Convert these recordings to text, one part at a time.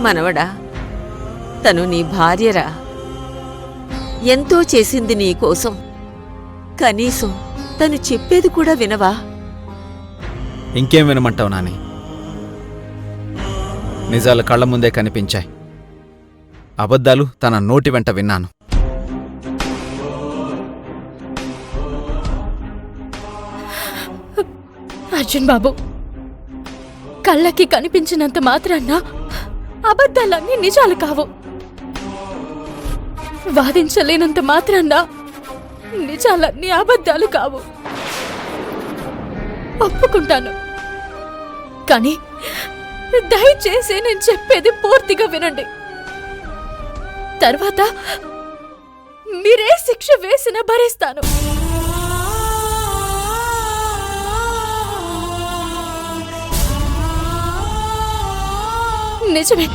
మనవడా, తను నీ భార్యరా. ఎంతో చేసింది నీకోసం. కనీసం తను చెప్పేది కూడా వినవా? ఇంకేం వినమంటావు నాని? నిజాలు కళ్ళ ముందే కనిపించాయి. అబద్ధాలు తన నోటి వెంట విన్నాను. అర్జున్ బాబు, కళ్ళకి కనిపించినంత మాత్రాన అబద్ధాలన్నీ నిజాలు కావు. వాదించలేనంత మాత్రాన నిజాలన్నీ అబద్ధాలు కావు. ఒప్పుకుంటాను, కానీ దయచేసి నేను చెప్పేది పూర్తిగా వినండి. తర్వాత మీరే శిక్ష వేసినా భరిస్తాను. నిజమే,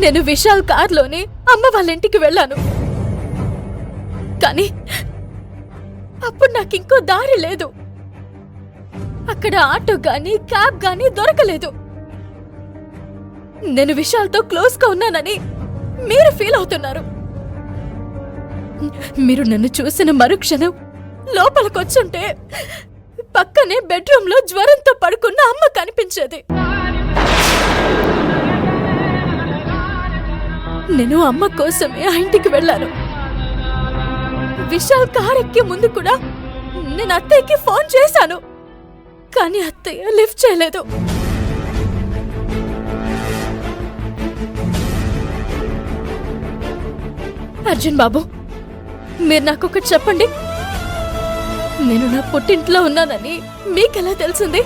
నేను విశాల్ కార్లోనే అమ్మ వాళ్ళ ఇంటికి వెళ్ళాను. కానీ అప్పుడు నాకింకో దారి లేదు. అక్కడ ఆటో గాని క్యాబ్ గాని దొరకలేదు. నేను విశాల్తో క్లోజ్ గా ఉన్నానని మీరు ఫీల్ అవుతున్నారు. మీరు నన్ను చూసిన మరుక్షణం లోపలికొచ్చుంటే పక్కనే బెడ్రూమ్ లో జ్వరంతో పడుకున్న అమ్మ కనిపించేది. నేను అమ్మ కోసమే ఆ ఇంటికి వెళ్ళాను. విశాల్ కారెక్కే ముందు కూడా నేను అత్తయ్యకి ఫోన్ చేశాను, కానీ అత్తయ్య లిఫ్ట్ చేయలేదు. అర్జున్ బాబు, మీరు నాకొకటి చెప్పండి. నేను నా పుట్టింట్లో ఉన్నానని మీకెలా తెలిసింది?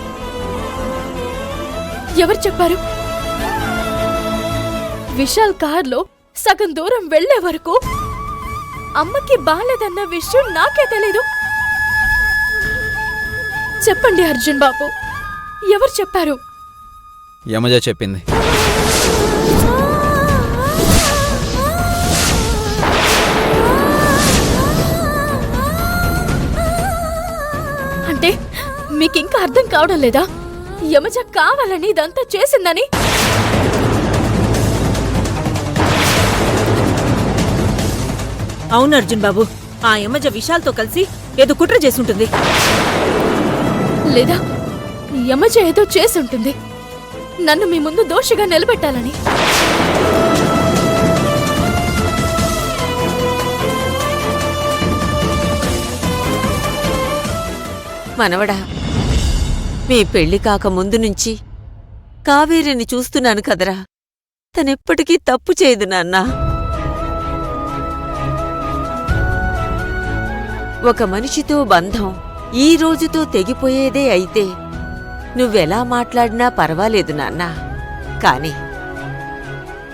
ఎవరు చెప్పారు? విశాల్ కార్లో సగం దూరం వెళ్లే వరకు అమ్మకి బాలేదన్న విషయం నాకే తెలీదు. చెప్పండి అర్జున్ బాబు, ఎవరు చెప్పారు? యమజ చెప్పింది. అంటే మీకింకా అర్థం కావడం లేదా? యమజ కావాలని ఇదంతా చేసిందని? అవును అర్జున్ బాబు, ఆ యమజ విశాల్తో కలిసి ఏదో కుట్ర చేసుంటుంది. లేదా యమజ ఏదో చేసుంటుంది నన్ను మీ ముందు దోషిగా నిలబెట్టాలని. మనవడా, మీ పెళ్లి కాక ముందు నుంచి కావేరిని చూస్తున్నాను కదరా. తనెప్పటికీ తప్పు చేయదు నాన్నా. ఒక మనిషితో బంధం ఈ రోజుతో తెగిపోయేదే అయితే నువ్వెలా మాట్లాడినా పర్వాలేదు నాన్నా. కాని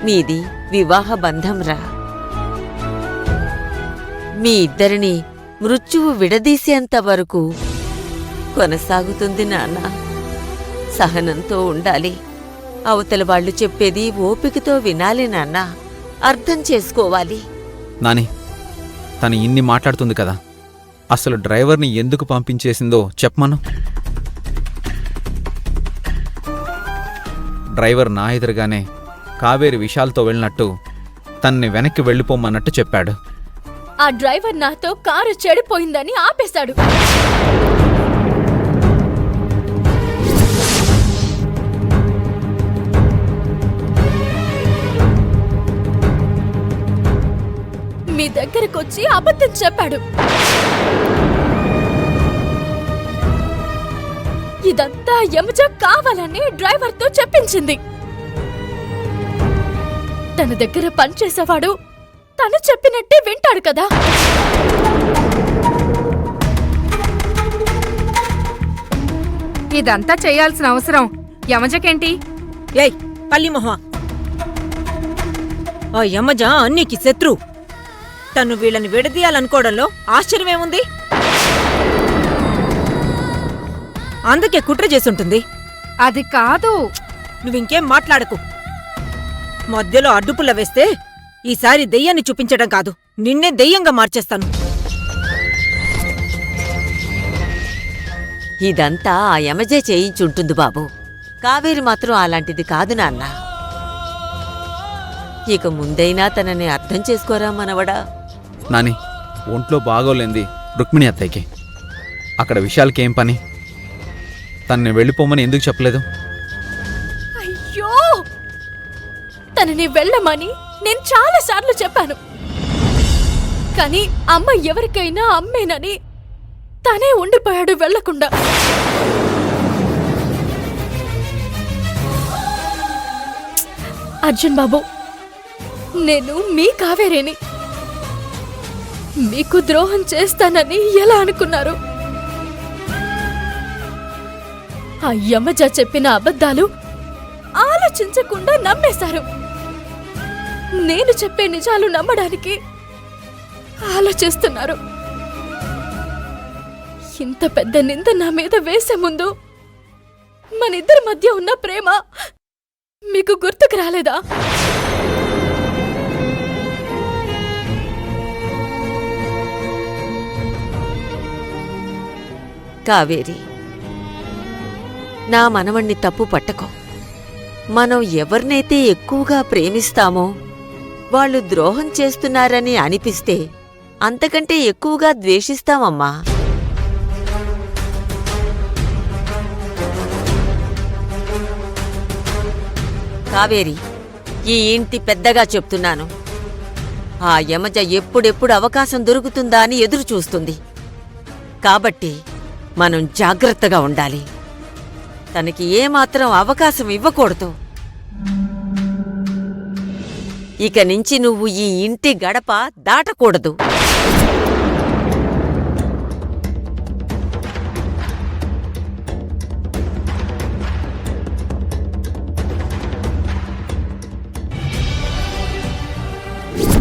మీది వివాహ బంధంరా. మీ ఇద్దరిని మృత్యువు విడదీసేంత వరకు కొనసాగుతుంది నాన్నా. సహనంతో ఉండాలి. అవతల వాళ్ళు చెప్పేది ఓపికతో వినాలి నాన్నా. అర్థం చేసుకోవాలి. నాని, తను ఇన్ని మాట్లాడుతుంది కదా, అసలు డ్రైవర్ని ఎందుకు పంపించేసిందో చెప్పమను. డ్రైవర్ నా ఎదురుగానే కావేరి విశాల్తో వెళ్ళినట్టు తన్ని వెనక్కి వెళ్ళిపోమన్నట్టు చెప్పాడు. ఆ డ్రైవర్ నాతో కారు చెడిపోయిందని ఆపేశాడు. మీ దగ్గరకొచ్చి అబద్ధం చెప్పాడు. ఇదంతా యమజ కావాలని డ్రైవర్తో చెప్పించింది. తన దగ్గర పనిచేసేవాడు తను చెప్పినట్టే వింటాడు కదా. ఇదంతా చేయాల్సిన అవసరం యమజకేంటి? ఏయ్ పల్లిమొహ, ఆ యమజ అన్నికి శత్రు. తను వీళ్ళని విడదీయాలనుకోవడంలో ఆశ్చర్యమేముంది? అందుకే కుట్ర చేసుంటుంది. అది కాదు. నువ్వింకేం మాట్లాడకు. మధ్యలో అడ్డుపుల్ల వేస్తే ఈసారి దెయ్యాన్ని చూపించడం కాదు, నిన్నే దెయ్యంగా మార్చేస్తాను. ఇదంతా ఆ యమజే చేయించుంటుంది బాబు. కావేరి మాత్రం అలాంటిది కాదు నాన్న. ఇక ముందైనా తనని అర్థం చేసుకోరా మనవడా. నాని, ఒంట్లో బాగోలేంది రుక్మిణి అత్తయ్యకి. అక్కడ విషయాలకి ఏం పని? తనని వెళ్ళిపోమని ఎందుకు చెప్పలేదు? అయ్యో, తనని వెళ్ళమని నేను చాలాసార్లు చెప్పాను. కానీ అమ్మ ఎవరికైనా అమ్మేనని తనే ఉండిపోయాడు వెళ్లకుండా. అర్జున్ బాబు, నేను మీ కావేరేని. మీకు ద్రోహం చేస్తానని ఎలా అనుకున్నారు? ఆ యమజ చెప్పిన అబద్ధాలు ఆలోచించకుండా నమ్మేశారు. నేను చెప్పే నిజాలు నమ్మడానికి ఆలోచిస్తున్నారు. ఇంత పెద్ద నింద నా మీద వేసే ముందు మనిద్దరి మధ్య ఉన్న ప్రేమ మీకు గుర్తుకు రాలేదా? కావేరి, నా మనవణ్ణి తప్పు పట్టకో. మనం ఎవరినైతే ఎక్కువగా ప్రేమిస్తామో వాళ్ళు ద్రోహం చేస్తున్నారని అనిపిస్తే అంతకంటే ఎక్కువగా ద్వేషిస్తామమ్మా. కావేరి, ఈ ఇంటి పెద్దగా చెప్తున్నాను. ఆ యమజ ఎప్పుడెప్పుడు అవకాశం దొరుకుతుందా అని ఎదురు చూస్తుంది. కాబట్టి మనం జాగ్రత్తగా ఉండాలి. తనకి ఏమాత్రం అవకాశం ఇవ్వకూడదు. ఇక నుంచి నువ్వు ఈ ఇంటి గడప దాటకూడదు.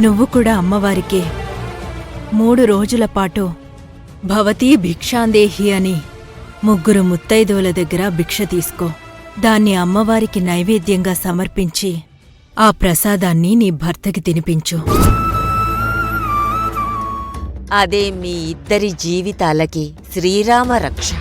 నువ్వు కూడా అమ్మవారికి 3 రోజుల పాటు భవతీ భిక్షాందేహి అని 3 ముత్తైదువుల దగ్గర భిక్ష తీసుకో. దాన్ని అమ్మవారికి నైవేద్యంగా సమర్పించి ఆ ప్రసాదాన్ని నీ భర్తకి తినిపించు. అదే మీ ఇద్దరి జీవితాలకి శ్రీరామ రక్ష.